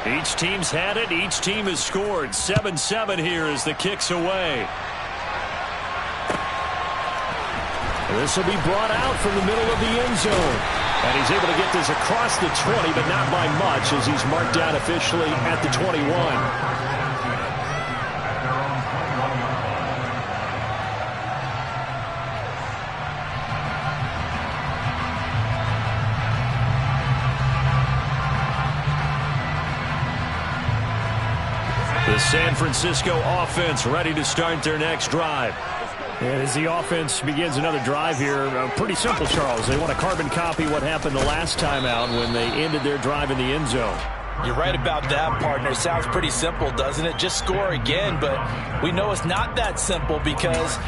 Each team's had it. Each team has scored. 7-7 here as the kick's away. This will be brought out from the middle of the end zone. And he's able to get this across the 20, but not by much as he's marked down officially at the 21. The San Francisco offense ready to start their next drive. And as the offense begins another drive here, pretty simple, Charles. They want to carbon copy what happened the last time out when they ended their drive in the end zone. You're right about that, partner. Sounds pretty simple, doesn't it? Just score again, but we know it's not that simple because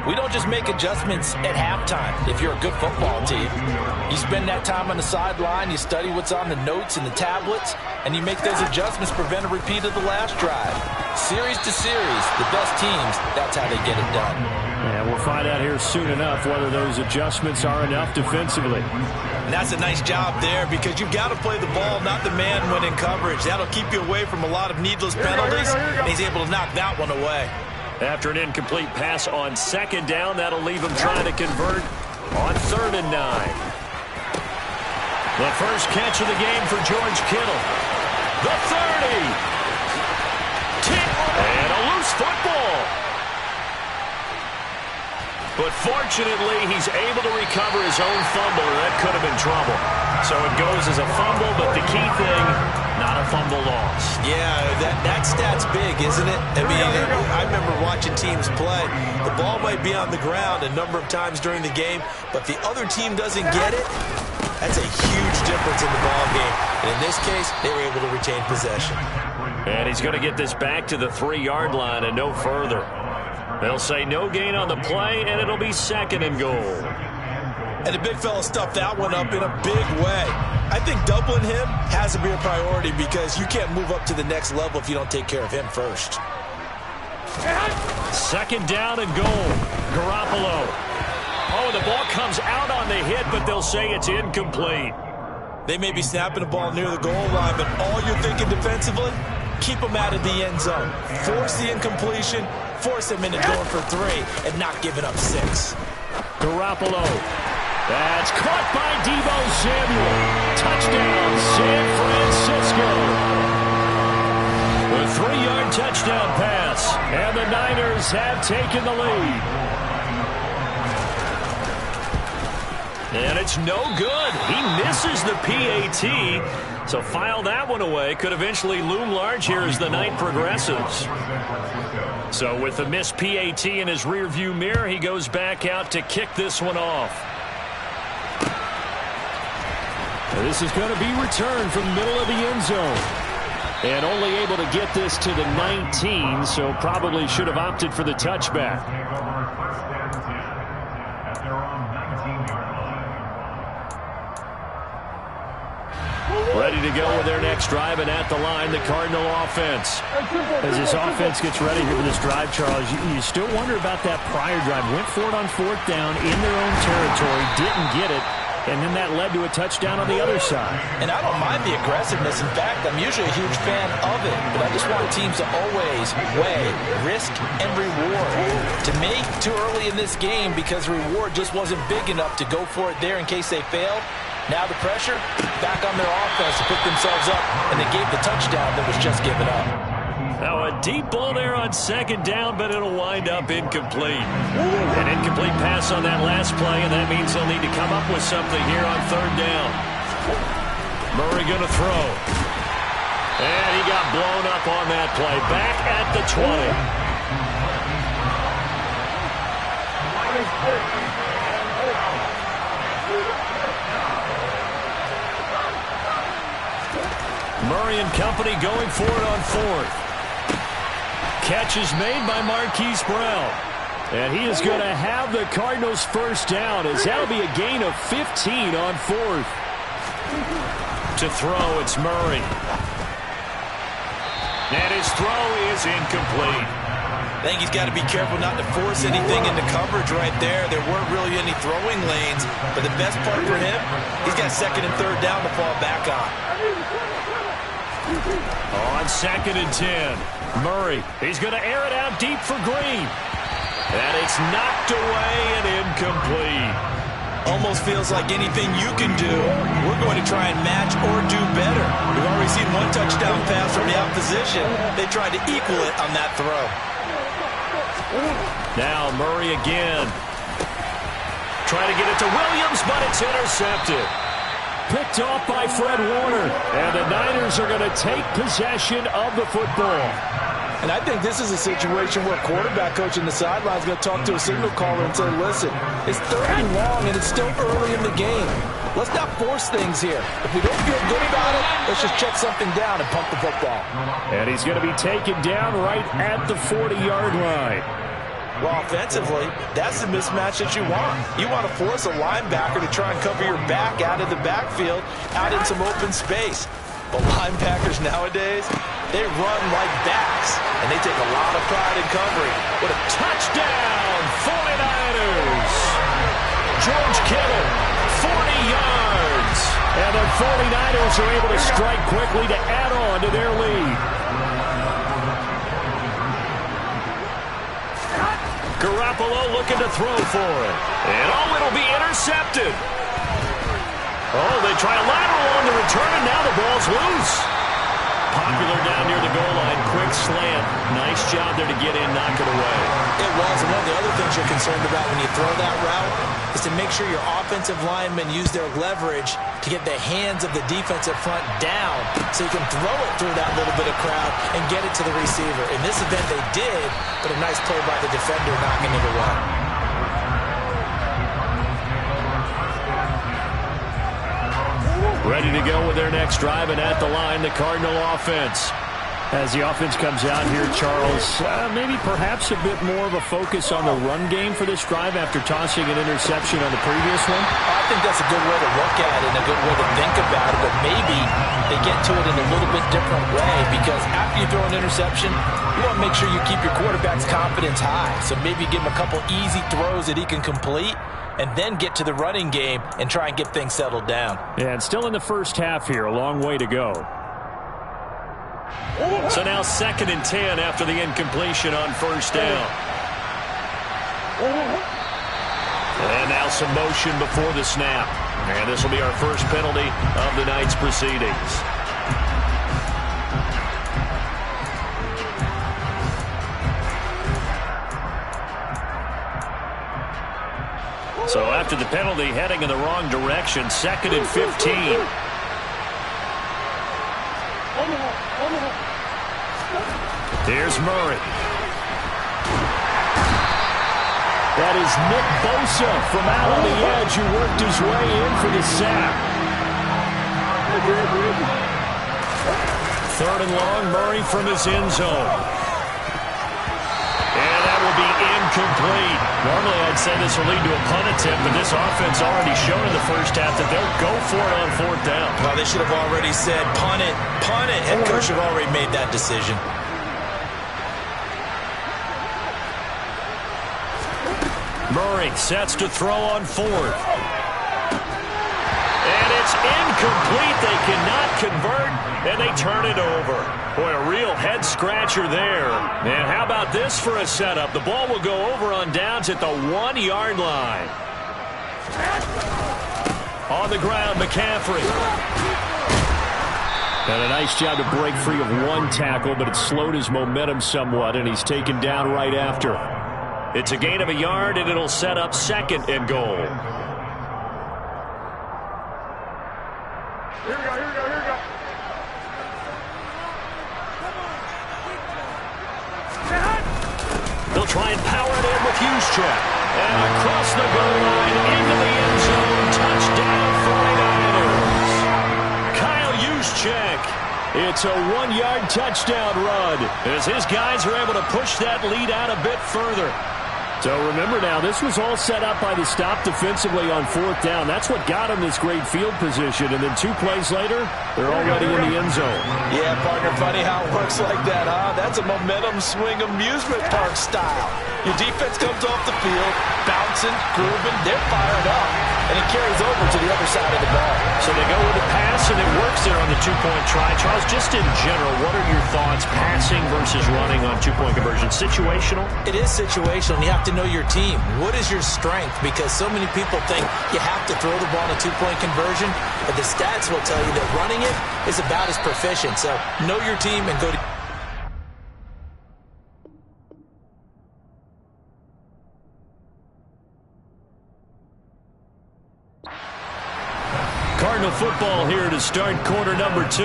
we don't just make adjustments at halftime if you're a good football team. You spend that time on the sideline, you study what's on the notes and the tablets, and you make those adjustments to prevent a repeat of the last drive. Series to series, the best teams, that's how they get it done. And we'll find out here soon enough whether those adjustments are enough defensively. And that's a nice job there because you've got to play the ball, not the man when in coverage. That'll keep you away from a lot of needless penalties, and he's able to knock that one away. After an incomplete pass on second down, that'll leave him trying to convert on 3rd and 9. The first catch of the game for George Kittle. The 30. And a loose football. But fortunately, he's able to recover his own fumble, or that could have been trouble. So it goes as a fumble, but the key thing, not a fumble loss. Yeah, that stat's big, isn't it? I mean, I remember watching teams play. The ball might be on the ground a number of times during the game, but the other team doesn't get it. That's a huge difference in the ball game. And in this case, they were able to retain possession. And he's going to get this back to the 3-yard line and no further. They'll say no gain on the play, and it'll be 2nd and goal. And the big fella stuffed that one up in a big way. I think doubling him has to be a priority because you can't move up to the next level if you don't take care of him first. 2nd down and goal. Garoppolo. Oh, the ball comes out on the hit, but they'll say it's incomplete. They may be snapping the ball near the goal line, but all you're thinking defensively, keep them out of the end zone. Force the incompletion, force them into going for 3, and not giving up 6. Garoppolo. That's caught by Deebo Samuel. Touchdown, San Francisco. The 3-yard touchdown pass, and the Niners have taken the lead. And it's no good. He misses the PAT. So file that one away. Could eventually loom large here as the night progresses. So with the missed PAT in his rearview mirror, he goes back out to kick this one off. This is going to be returned from the middle of the end zone. And only able to get this to the 19, so probably should have opted for the touchback. Ready to go with their next drive, and at the line, the Cardinal offense. As this offense gets ready here for this drive, Charles, you still wonder about that prior drive. Went for it on 4th down in their own territory, didn't get it, and then that led to a touchdown on the other side. And I don't mind the aggressiveness. In fact, I'm usually a huge fan of it, but I just want teams to always weigh risk and reward. To me, too early in this game because the reward just wasn't big enough to go for it there in case they failed. Now the pressure back on their offense to pick themselves up, and they gave the touchdown that was just given up. Now a deep ball there on 2nd down, but it'll wind up incomplete. An incomplete pass on that last play, and that means they'll need to come up with something here on 3rd down. Murray going to throw. And he got blown up on that play. Back at the 20. Murray and company going for it on 4th. Catch is made by Marquise Brown. And he is going to have the Cardinals' first down, as that'll be a gain of 15 on 4th. To throw, it's Murray. And his throw is incomplete. I think he's got to be careful not to force anything into coverage right there. There weren't really any throwing lanes, but the best part for him, he's got to second and third down to fall back on. On 2nd and 10, Murray, he's going to air it out deep for Green. And it's knocked away and incomplete. Almost feels like anything you can do, we're going to try and match or do better. We've already seen one touchdown pass from the opposition. They tried to equal it on that throw. Now Murray again. Trying to get it to Williams, but it's intercepted. Picked off by Fred Warner. And the Niners are going to take possession of the football. And I think this is a situation where quarterback coach in the sideline is going to talk to a signal caller and say, listen, it's 3rd and long and it's still early in the game. Let's not force things here. If we don't feel good about it, let's just check something down and pump the football. And he's going to be taken down right at the 40-yard line. Well, offensively, that's the mismatch that you want. You want to force a linebacker to try and cover your back out of the backfield, out in some open space. But linebackers nowadays, they run like backs, and they take a lot of pride in covering. What a touchdown, 49ers! George Kittle, 40 yards. And the 49ers are able to strike quickly to add on to their lead. Garoppolo looking to throw for it. And it'll be intercepted. Oh, they try a lateral on the return, and now the ball's loose. Popular down near the goal line. Quick slant. Nice job there to get in, knock it away. It was. And one of the other things you're concerned about when you throw that route is to make sure your offensive linemen use their leverage to get the hands of the defensive front down so you can throw it through that little bit of crowd and get it to the receiver. In this event, they did, but a nice play by the defender knocking it away. Ready to go with their next drive, and at the line, the Cardinal offense. As the offense comes out here, Charles, maybe perhaps a bit more of a focus on the run game for this drive after tossing an interception on the previous one? I think that's a good way to look at it and a good way to think about it, but maybe they get to it in a little bit different way because after you throw an interception, you want to make sure you keep your quarterback's confidence high. So maybe give him a couple easy throws that he can complete and then get to the running game and try and get things settled down. Yeah, and still in the first half here, a long way to go. So now 2nd and 10 after the incompletion on 1st down. And now some motion before the snap. And this will be our first penalty of the night's proceedings. So after the penalty, heading in the wrong direction, 2nd and 15. Here's Murray. That is Nick Bosa from out on the edge who worked his way in for the sack. 3rd and long, Murray from his end zone. And that will be incomplete. Normally I'd say this will lead to a punt attempt, but this offense already showed in the first half that they'll go for it on 4th down. Well, they should have already said, punt it, punt it. Head coach should have already made that decision. Murray sets to throw on 4th. And it's incomplete. They cannot convert, and they turn it over. Boy, a real head-scratcher there. And how about this for a setup? The ball will go over on downs at the 1-yard line. On the ground, McCaffrey. And a nice job to break free of one tackle, but it slowed his momentum somewhat, and he's taken down right after. It's a gain of a yard, and it'll set up 2nd and goal. Here we go. They'll try and power it in with Juszczyk. And across the goal line, into the end zone, touchdown 49ers. Kyle Juszczyk. It's a 1-yard touchdown run as his guys are able to push that lead out a bit further. So remember now, this was all set up by the stop defensively on 4th down. That's what got him this great field position. And then 2 plays later, they're already in the end zone. Yeah, partner, funny how it works like that, huh? That's a momentum swing amusement park style. Your defense comes off the field, bouncing, grooving, they're fired up. And it carries over to the other side of the ball. So two-point try. Charles, just in general, what are your thoughts passing versus running on two-point conversion? Situational? It is situational, and you have to know your team. What is your strength? Because so many people think you have to throw the ball in a two-point conversion, but the stats will tell you that running it is about as proficient. So know your team and go to... Cardinal football here to start quarter number 2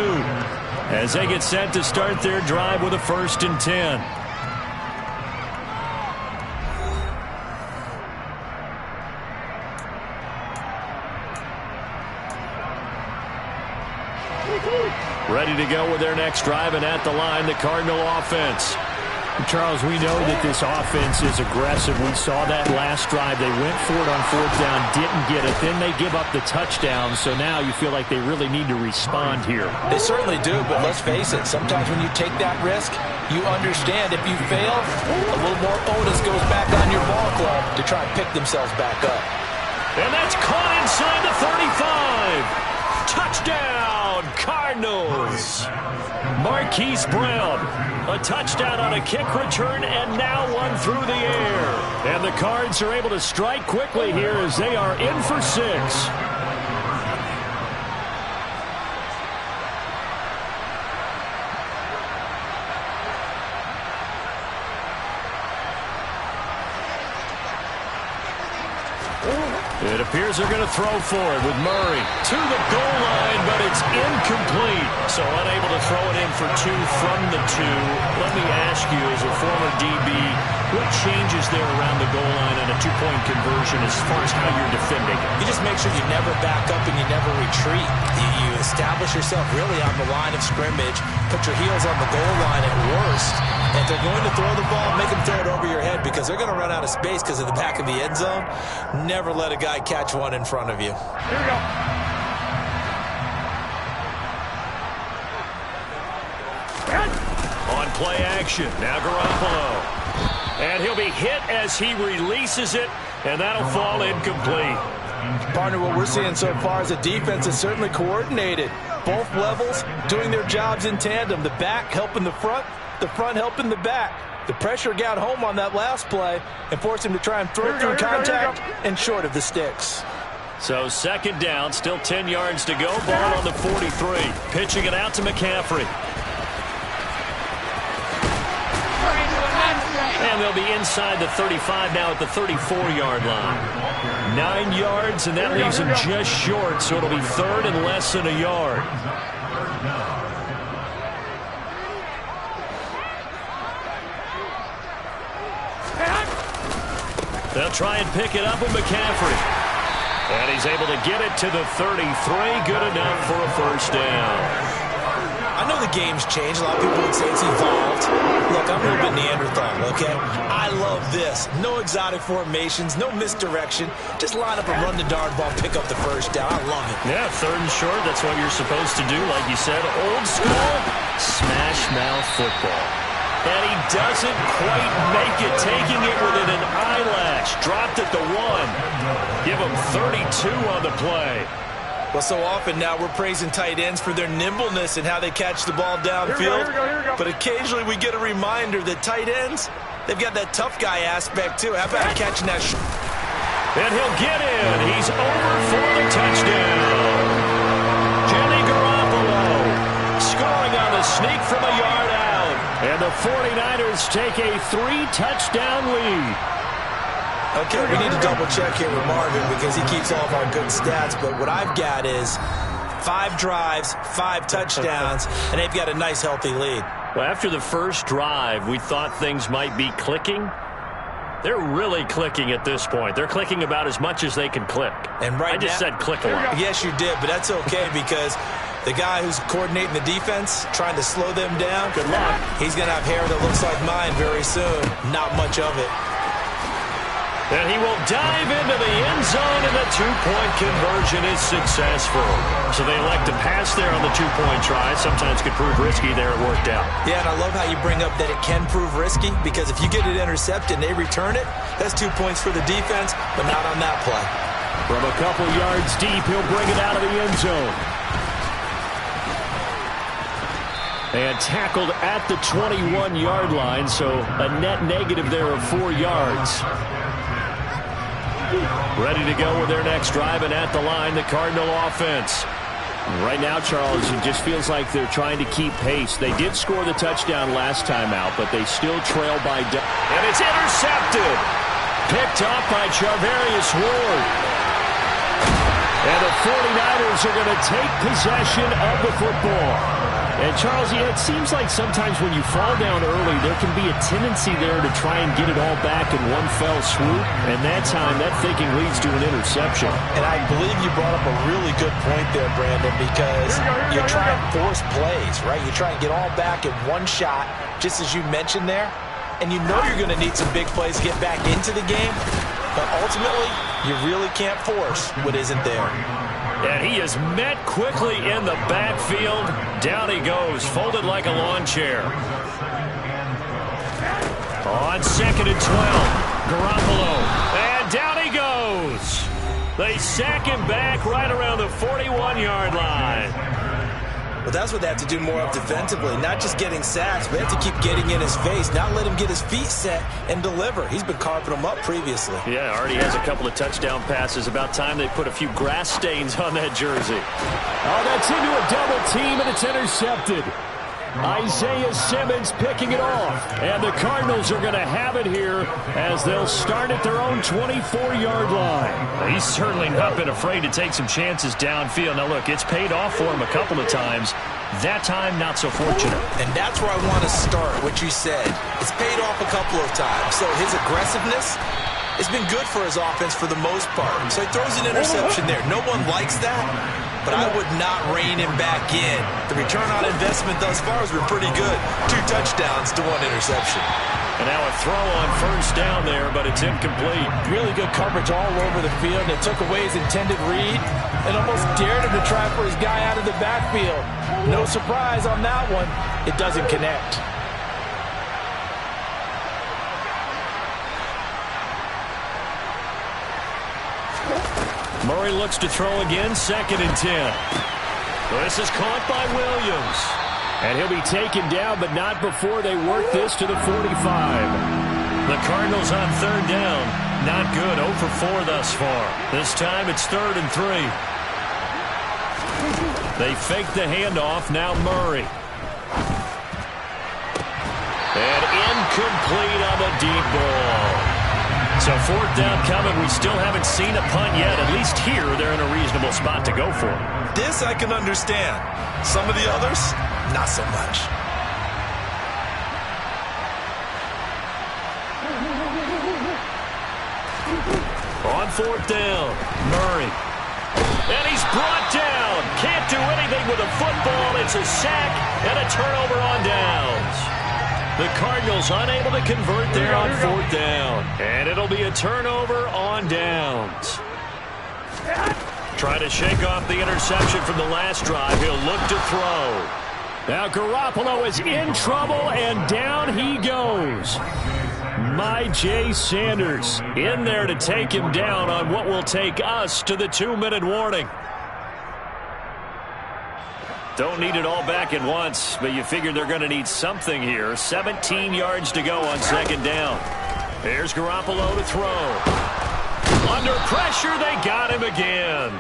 as they get set to start their drive with a 1st and 10. Ready to go with their next drive, and at the line, the Cardinal offense. Charles, we know that this offense is aggressive. We saw that last drive. They went for it on 4th down, didn't get it. Then they give up the touchdown, so now you feel like they really need to respond here. They certainly do, but let's face it, sometimes when you take that risk, you understand if you fail, a little more onus goes back on your ball club to try and pick themselves back up. And that's caught inside the 35. Touchdown, Cardinals. Marquise Brown, a touchdown on a kick return, and now one through the air. And the Cards are able to strike quickly here as they are in for 6. It appears they're going to throw for it with Murray to the goal line, but it's incomplete. So unable to throw it in for 2 from the 2. Let me ask you, as a former DB, what changes there around the goal line on a two-point conversion as far as how you're defending it? You just make sure you never back up and you never retreat. You establish yourself really on the line of scrimmage, put your heels on the goal line at worst. And if they're going to throw the ball, make them throw it over your head because they're going to run out of space because of the back of the end zone. Never let a guy catch one in front of you. Here we go. On play action, now Garoppolo. And he'll be hit as he releases it, and that'll fall incomplete. Partner, what we're seeing so far is the defense is certainly coordinated. Both levels doing their jobs in tandem. The back helping the front helping the back. The pressure got home on that last play and forced him to try and throw through contact and short of the sticks. So 2nd down, still 10 yards to go. Ball on the 43. Pitching it out to McCaffrey. And they'll be inside the 35 now at the 34-yard line. 9 yards, and that leaves him just short, so it'll be 3rd and less than a yard. They'll try and pick it up with McCaffrey. And he's able to get it to the 33. Good enough for a 1st down. I know the game's changed. A lot of people would say it's evolved. Look, I'm a little bit Neanderthal, okay? I love this. No exotic formations, no misdirection. Just line up and run the darn ball, pick up the 1st down. I love it. Yeah, 3rd and short. That's what you're supposed to do. Like you said, old school, smash mouth football. And he doesn't quite make it, taking it within an eyelash. Dropped at the 1. Give him 32 on the play. Well, so often now we're praising tight ends for their nimbleness and how they catch the ball downfield. Here we go. But occasionally we get a reminder that tight ends, they've got that tough guy aspect too. How about catching that? And he'll get in. He's over for the touchdown. Jimmy Garoppolo scoring on the sneak from a yard out. And the 49ers take a 3-touchdown lead. Okay, we need to double-check here with Marvin because he keeps all of our good stats. But what I've got is 5 drives, 5 touchdowns, and they've got a nice, healthy lead. Well, after the first drive, we thought things might be clicking. They're really clicking at this point. They're clicking about as much as they can click. And right I just said click a lot. Yes, you did, but that's okay because the guy who's coordinating the defense, trying to slow them down, good luck. He's going to have hair that looks like mine very soon. Not much of it. And he will dive into the end zone, and the 2-point conversion is successful. So they elect to pass there on the 2-point try. Sometimes could prove risky. There it worked out. Yeah, and I love how you bring up that it can prove risky because if you get it intercepted and they return it, that's 2 points for the defense, but not on that play. From a couple yards deep, he'll bring it out of the end zone. And tackled at the 21-yard line, so a net negative there of 4 yards. Ready to go with their next drive, and at the line, the Cardinal offense. Right now, Charles, it just feels like they're trying to keep pace. They did score the touchdown last time out, but they still trail by... And it's intercepted! Picked off by Charvarius Ward. And the 49ers are going to take possession of the football. And, Charles, yeah, it seems like sometimes when you fall down early, there can be a tendency there to try and get it all back in one fell swoop. And that time, that thinking leads to an interception. And I believe you brought up a really good point there, Brandon, because you try and force plays, right? You try and get all back in one shot, just as you mentioned there. And you know you're going to need some big plays to get back into the game. But ultimately, you really can't force what isn't there. And he is met quickly in the backfield. Down he goes, folded like a lawn chair. On 2nd and 12, Garoppolo. And down he goes. They sack him back right around the 41-yard line. Well, that's what they have to do more of defensively. Not just getting sacks, but they have to keep getting in his face. Not let him get his feet set and deliver. He's been carving them up previously. Yeah, already has a couple of touchdown passes. About time they put a few grass stains on that jersey. Oh, that's into a double team, and it's intercepted. Isaiah Simmons picking it off. And the Cardinals are going to have it here as they'll start at their own 24-yard line. He's certainly not been afraid to take some chances downfield. Now, look, it's paid off for him a couple of times. That time, not so fortunate. And that's where I want to start, what you said. It's paid off a couple of times. So his aggressiveness has been good for his offense for the most part. So he throws an interception there. No one likes that, but I would not rein him back in. The return on investment thus far has been pretty good. 2 touchdowns to 1 interception. And now a throw on first down there, but it's incomplete. Really good coverage all over the field. And it took away his intended read and almost dared him to try for his guy out of the backfield. No surprise on that one. It doesn't connect. Murray looks to throw again, 2nd and 10. This is caught by Williams. And he'll be taken down, but not before they work this to the 45. The Cardinals on 3rd down. Not good, 0 for 4 thus far. This time it's 3rd and 3. They fake the handoff, now Murray. And incomplete on the deep ball. So 4th down coming. We still haven't seen a punt yet. At least here, they're in a reasonable spot to go for. This I can understand. Some of the others, not so much. On 4th down, Murray. And he's brought down. Can't do anything with a football. It's a sack and a turnover on downs. The Cardinals unable to convert there on 4th down. And it'll be a turnover on downs. Trying to shake off the interception from the last drive. He'll look to throw. Now Garoppolo is in trouble, and down he goes. J. Sanders in there to take him down on what will take us to the 2-minute warning. Don't need it all back at once, but you figure they're going to need something here. 17 yards to go on 2nd down. Here's Garoppolo to throw. Under pressure, they got him again.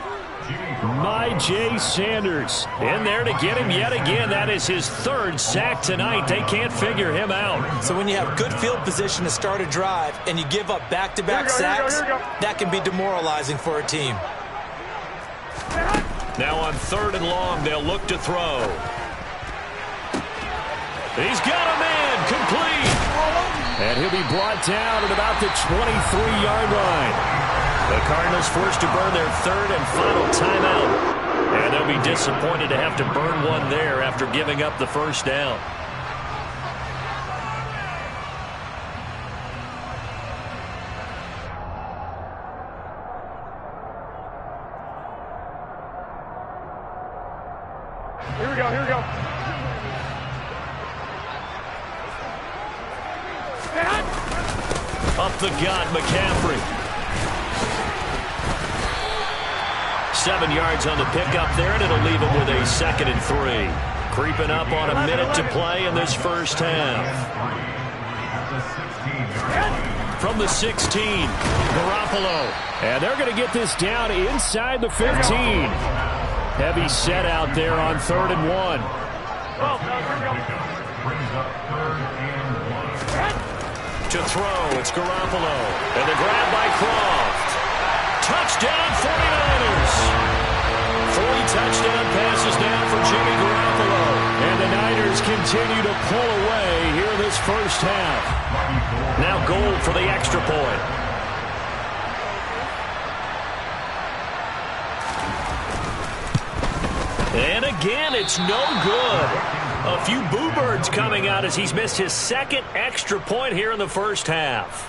J. Sanders in there to get him yet again. That is his 3rd sack tonight. They can't figure him out. So when you have good field position to start a drive and you give up back-to-back sacks, that can be demoralizing for a team. Now on 3rd and long, they'll look to throw. He's got a man, complete. And he'll be brought down at about the 23-yard line. The Cardinals forced to burn their 3rd and final timeout. And they'll be disappointed to have to burn one there after giving up the 1st down. Here we go, here we go. Up the gut, McCaffrey. 7 yards on the pickup there, and it'll leave him with a 2nd and 3. Creeping up on a minute to play in this first half. From the 16, Garoppolo. And they're going to get this down inside the 15. Heavy set out there on 3rd and 1. To throw, it's Garoppolo. And the grab by Croft. Touchdown, 49ers. 3 touchdown passes now for Jimmy Garoppolo. And the Niners continue to pull away here in this first half. Now goal for the extra point. And again, it's no good. A few boo birds coming out as he's missed his 2nd extra point here in the first half.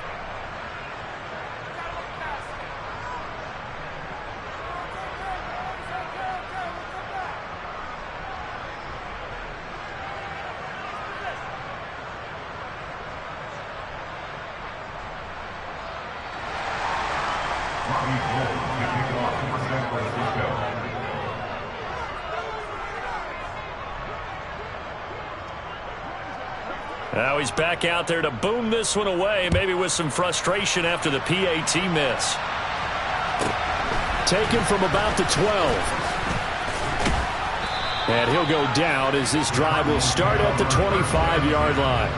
Now he's back out there to boom this one away, maybe with some frustration after the PAT miss. Taken from about the 12. And he'll go down as this drive will start at the 25-yard line.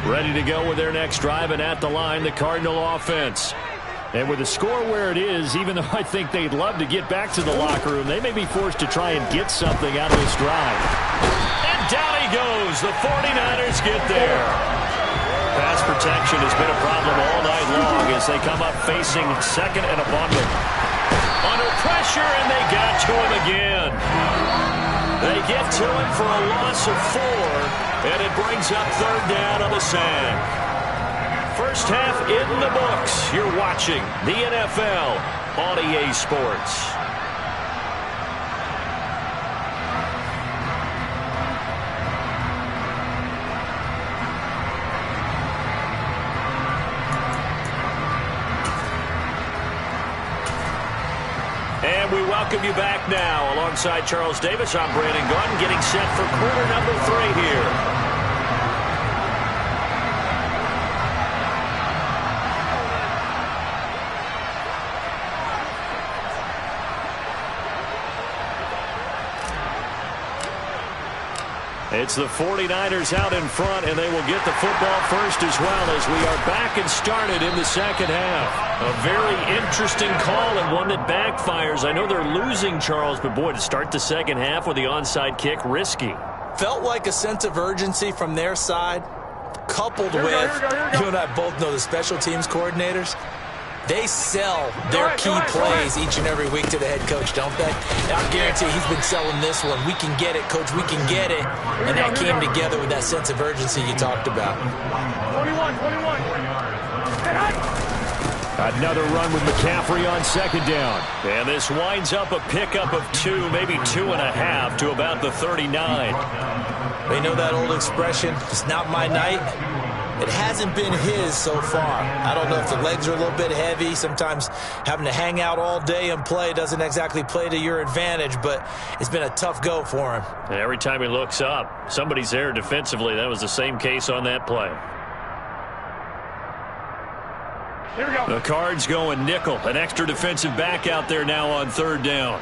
Ready to go with their next drive, and at the line, the Cardinal offense. And with the score where it is, even though I think they'd love to get back to the locker room, they may be forced to try and get something out of this drive. And down he goes. The 49ers get there. Pass protection has been a problem all night long as they come up facing 2nd and abundant. Under pressure, and they got to him again. They get to him for a loss of 4, and it brings up 3rd down on the sand. First half in the books. You're watching the NFL on EA Sports. And we welcome you back now. Alongside Charles Davis, I'm Brandon Gaudin, getting set for quarter number 3 here. It's the 49ers out in front, and they will get the football first as well as we are back and started in the second half. A very interesting call and one that backfires. I know they're losing, Charles, but boy, to start the second half with the onside kick, risky. Felt like a sense of urgency from their side, coupled with, you and I both know the special teams coordinators. They sell their key plays each and every week to the head coach, don't they? And I guarantee he's been selling this one. We can get it, coach. We can get it. And that came together with that sense of urgency you talked about. 21. Another run with McCaffrey on 2nd down. And this winds up a pickup of 2, maybe 2.5 to about the 39. You know that old expression, it's not my night? It hasn't been his so far. I don't know if the legs are a little bit heavy. Sometimes having to hang out all day and play doesn't exactly play to your advantage, but it's been a tough go for him. And every time he looks up, somebody's there defensively. That was the same case on that play. Here we go. The Cards going nickel. An extra defensive back out there now on 3rd down.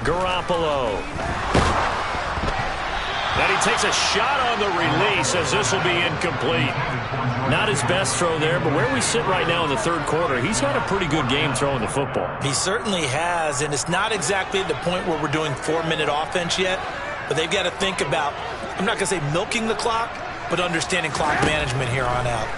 Garoppolo. And he takes a shot on the release as this will be incomplete. Not his best throw there, but where we sit right now in the 3rd quarter, he's had a pretty good game throwing the football. He certainly has, and it's not exactly the point where we're doing 4-minute offense yet, but they've got to think about, I'm not going to say milking the clock, but understanding clock management here on out.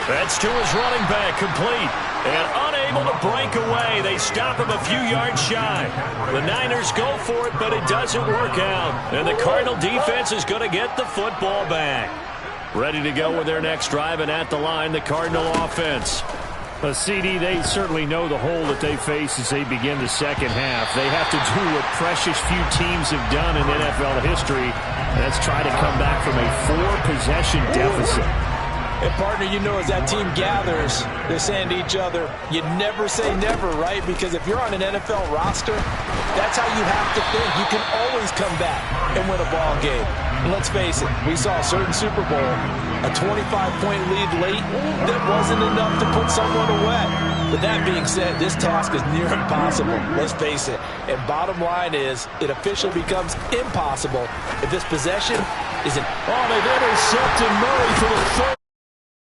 That's to his running back, complete. And unable to break away. They stop him a few yards shy. The Niners go for it, but it doesn't work out. And the Cardinal defense is going to get the football back. Ready to go with their next drive, and at the line, the Cardinal offense. CD, they certainly know the hole that they face as they begin the second half. They have to do what precious few teams have done in NFL history. That's try to come back from a 4-possession deficit. And, partner, you know, as that team gathers, they're saying to each other, you never say never, right? Because if you're on an NFL roster, that's how you have to think. You can always come back and win a ball game. And let's face it, we saw a certain Super Bowl, a 25-point lead late that wasn't enough to put someone away. But that being said, this task is near impossible. Let's face it. And bottom line is, it officially becomes impossible if this possession isn't. Oh, they've intercepted Murray for the third.